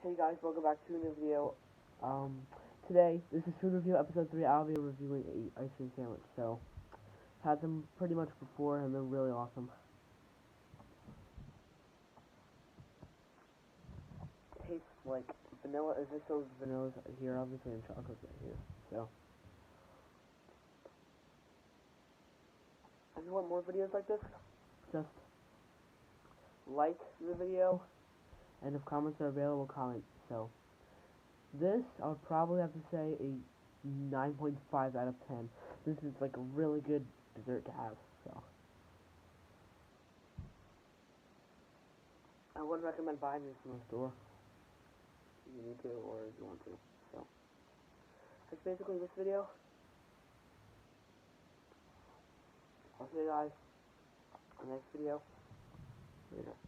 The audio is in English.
Hey guys, welcome back to a new video. Today, this is food review episode 3. I'll be reviewing a ice cream sandwich. So, had them pretty much before, and they're really awesome. Tastes like vanilla. Is this those vanillas here, obviously, and chocolate right here. So, if you want more videos like this, just like the video, and if comments are available, comment. So, this, I would probably have to say a 9.5 out of 10. This is like a really good dessert to have, so. I would recommend buying this from the store. If you need to, or if you want to. So, that's basically this video. I'll see you guys in the next video. Later.